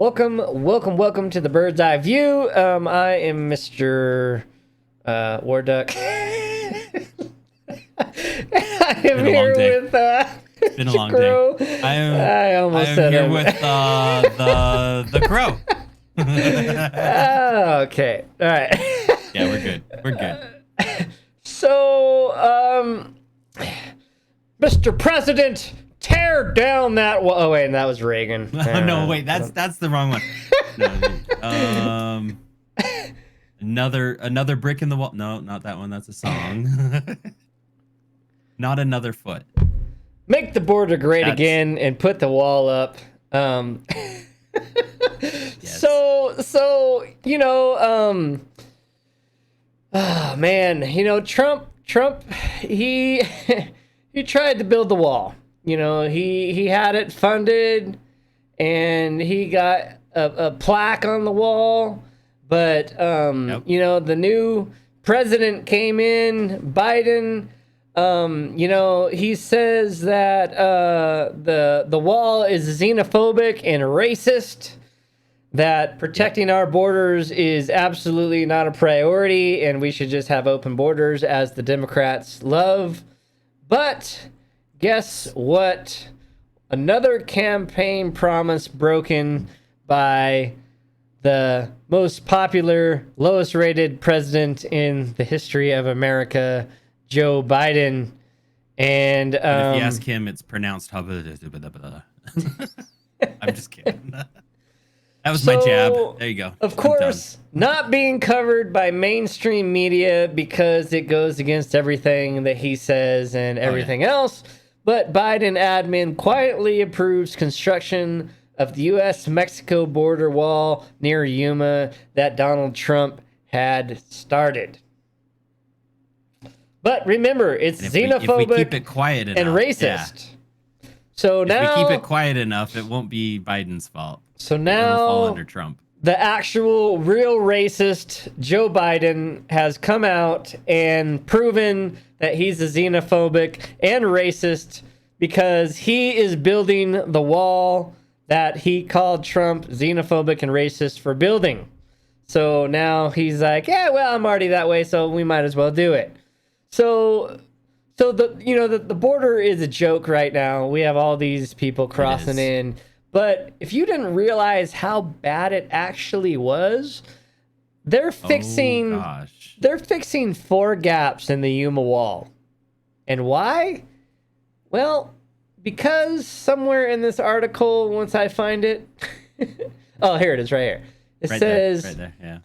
Welcome to the Bird's Eye View. I am Mr. War Duck. I am here with it's been a long Krow. day. I almost said here it. with the Krow. Okay. All right. Yeah, we're good. We're good. So, Mr. President, tear down that wall. Oh wait, and that was Reagan. No, wait, that's the wrong one. No, another brick in the wall. No, not that one. That's a song. Not another foot. Make the border great again and put the wall up. Yes. So oh man, Trump he he tried to build the wall. He had it funded and he got a plaque on the wall, but the new president came in, Biden. He says that the wall is xenophobic and racist, that protecting our borders is absolutely not a priority, and we should just have open borders as the Democrats love. But guess what? Another campaign promise broken by the most popular, lowest rated president in the history of America, Joe Biden. And if you ask him, it's pronounced I'm just kidding. That was my jab. There you go. Of course, not being covered by mainstream media because it goes against everything that he says and everything else. But Biden admin quietly approves construction of the U.S.-Mexico border wall near Yuma that Donald Trump had started. But remember, it's xenophobic if we keep it quiet enough, and racist. Yeah. So now, if we keep it quiet enough, it won't be Biden's fault. So now, it'll fall under Trump. The actual real racist Joe Biden has come out and proven that he's a xenophobic and racist because he is building the wall that he called Trump xenophobic and racist for building. So now he's like, yeah, well, I'm already that way, so we might as well do it. So the border is a joke right now. We have all these people crossing in. But if you didn't realize how bad it actually was, they're fixing 4 gaps in the Yuma wall. And why? Well, because somewhere in this article, once I find it, oh, here it is right here. It says, right there, yeah.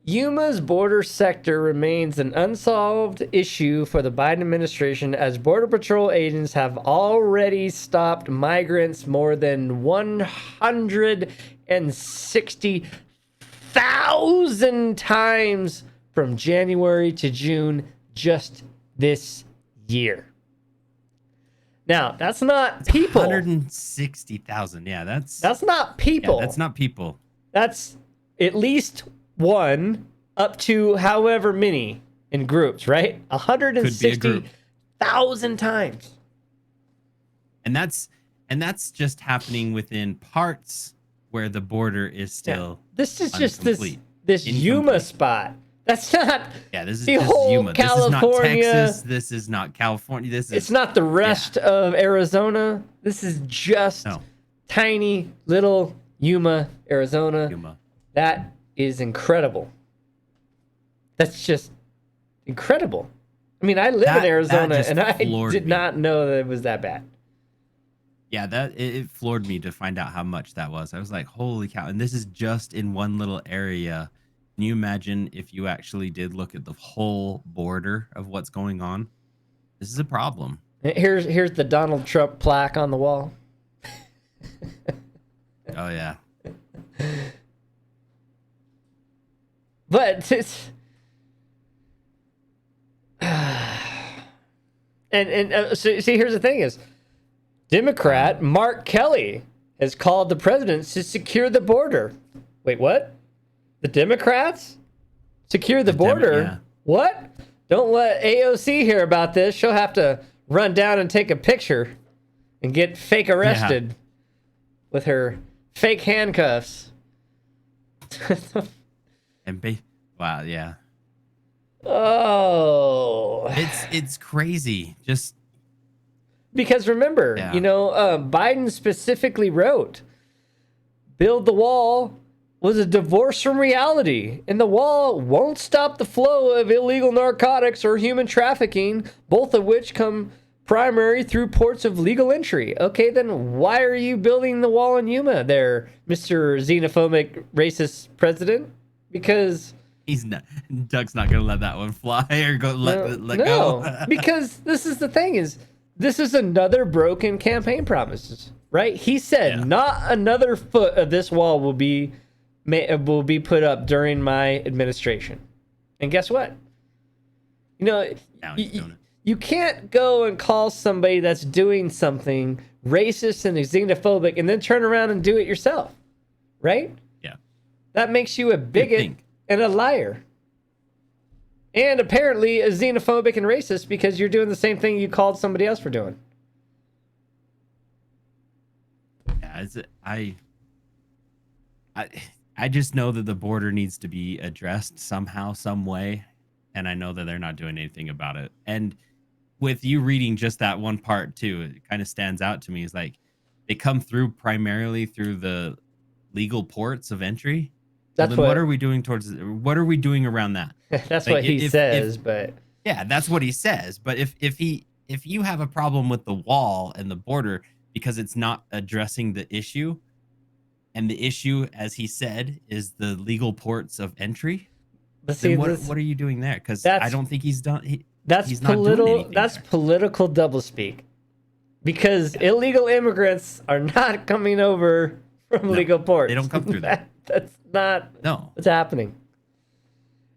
Yuma's border sector remains an unsolved issue for the Biden administration as Border Patrol agents have already stopped migrants more than 160,000 times from January to June just this year. Now, that's not people. 160,000. Yeah, that's not people. Yeah, that's not people. That's at least one up to however many in groups, right? 160,000 times. And that's just happening within parts where the border is still This is just this Yuma spot. That's not this is the just whole Yuma. California. This is not Texas. This is not California. It's not the rest of Arizona. This is just tiny little Yuma, Arizona. That is incredible. That's just incredible. I mean, I live in Arizona, and I did not know that it was that bad. Yeah, it floored me to find out how much that was. I was like, holy cow. And this is just in one little area. Can you imagine if you actually did look at the whole border of what's going on? This is a problem. Here's the Donald Trump plaque on the wall. Oh, yeah. But it's so see, here's the thing is, Democrat Mark Kelly has called the president to secure the border. Wait, what? The Democrats secure the border? What? Don't let AOC hear about this. She'll have to run down and take a picture and get fake arrested with her fake handcuffs. And wow, yeah. Oh, It's crazy. Just because remember, yeah. Biden specifically wrote, "Build the wall" was a divorce from reality, and the wall won't stop the flow of illegal narcotics or human trafficking, both of which come primary through ports of legal entry. Okay, then why are you building the wall in Yuma there, Mr. Xenophobic Racist President? Because He's not. Doug's not gonna let that one fly or let no, go. because this is the thing is, this is another broken campaign promises, right? He said Yeah. not another foot of this wall will be put up during my administration. And guess what? Now he's doing it. You can't go and call somebody that's doing something racist and xenophobic and then turn around and do it yourself, right? Yeah. That makes you a bigot and a liar. And apparently a xenophobic and racist because you're doing the same thing you called somebody else for doing. Yeah, I just know that the border needs to be addressed somehow, some way, and I know that they're not doing anything about it. And with you reading just that one part too, it kind of stands out to me. Is like they come through primarily through the legal ports of entry. That's well, then what are we doing what are we doing around that? That's like, what he says, but yeah, that's what he says. But if you have a problem with the wall and the border because it's not addressing the issue, and the issue, as he said, is the legal ports of entry, then what are you doing there? Because I don't think he's done. He's not doing anything That's there. political doublespeak. Because illegal immigrants are not coming over from legal ports. They don't come through that. That's not No. what's happening.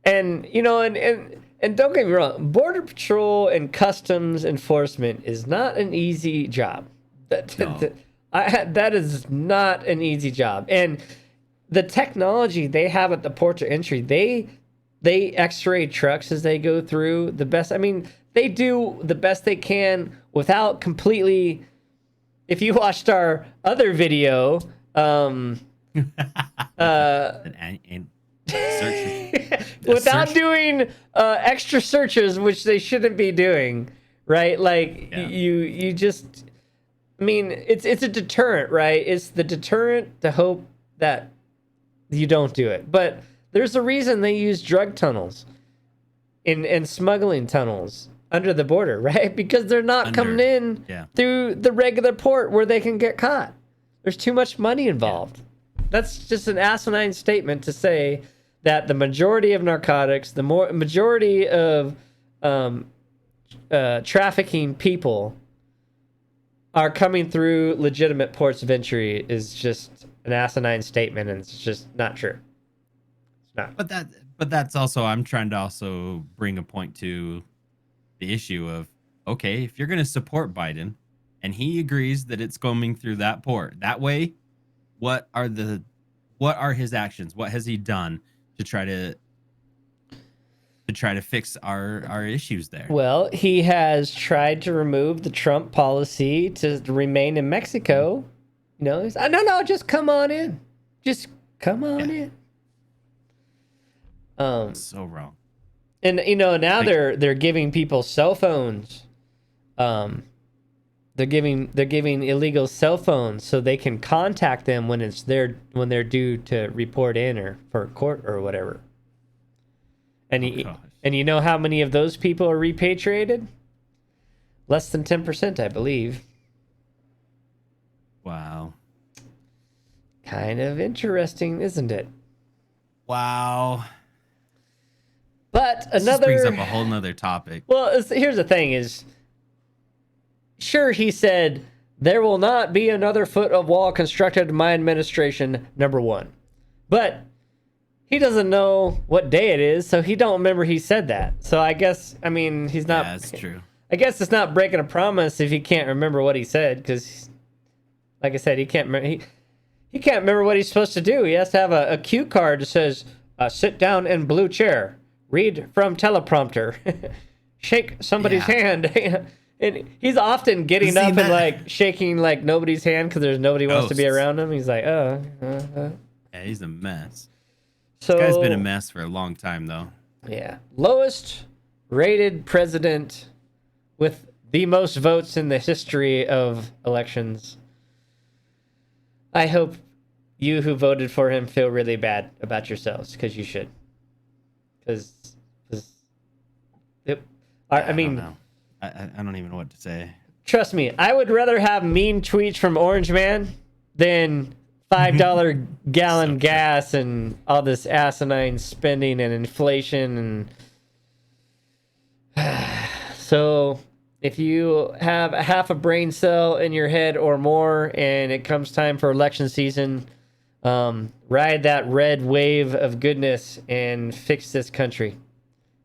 And and don't get me wrong, Border Patrol and Customs Enforcement is not an easy job. That is not an easy job. And the technology they have at the ports of entry, they x-ray trucks as they go through the best. I mean, they do the best they can without completely. If you watched our other video, without doing extra searches, which they shouldn't be doing, right? Like you just, I mean, it's a deterrent, right? It's the deterrent to hope that you don't do it. But there's a reason they use drug tunnels and smuggling tunnels under the border, right? Because they're not coming in through the regular port where they can get caught. There's too much money involved. That's just an asinine statement to say that the majority of narcotics, the majority of trafficking people are coming through legitimate ports of entry is just an asinine statement, and it's just not true. It's not. But that's also, I'm trying to also bring a point to the issue of, okay, if you're going to support Biden and he agrees that it's coming through that port that way, what are his actions? What has he done to try to fix our issues there? Well, he has tried to remove the Trump policy to remain in Mexico. You know, he's, no, just come on in. Just come on in. So wrong. And now they're giving people cell phones. They're giving illegal cell phones so they can contact them when they're due to report in or for court or whatever. And you know how many of those people are repatriated? Less than 10%, I believe. Wow. Kind of interesting, isn't it? Wow. But this brings up a whole nother topic. Well, here's the thing is, sure, he said, there will not be another foot of wall constructed in my administration, number one. But he doesn't know what day it is, so he don't remember he said that. So I guess, I mean, he's not... Yeah, that's true. I guess it's not breaking a promise if he can't remember what he said, because, like I said, he can't remember what he's supposed to do. He has to have a cue card that says, sit down in blue chair, read from teleprompter, shake somebody's hand. And he's often getting up and like shaking like nobody's hand because there's nobody wants to be around him. He's like, Yeah, he's a mess. This guy's been a So mess for a long time, though. yeah, lowest rated president with the most votes in the history of elections. I hope you who voted for him feel really bad about yourselves, because you should. Because, I I don't mean, know. I don't even know what to say. trust me, I would rather have mean tweets from Orange Man than $5 gallon So gas and all this asinine spending and inflation. And so if you have a half a brain cell in your head or more and it comes time for election season, ride that red wave of goodness and fix this country,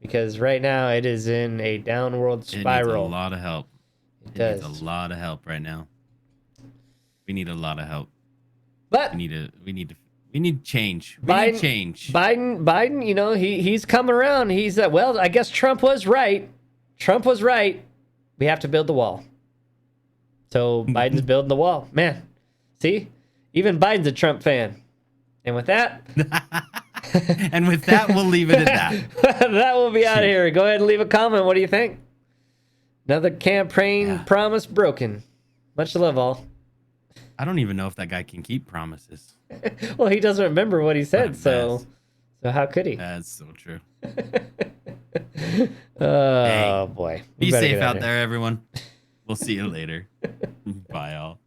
because right now it is in a downward spiral. It needs a lot of help. It It needs does. a lot of help right now. We need a lot of help. But We need change. We Biden, need change. Biden, you know, he's coming around. He's well, I guess Trump was right. Trump was right. We have to build the wall. So Biden's building the wall. Man, see? Even Biden's a Trump fan. And with that, And with that, we'll leave it at that. that will be out of here. Go ahead and leave a comment. What do you think? Another campaign promise broken. Much love, all. I don't even know if that guy can keep promises. Well, he doesn't remember what he said, What a so mess. how could he? That's so true. Oh boy. We Be better safe get out of here. there, everyone. We'll see you later. Bye, all.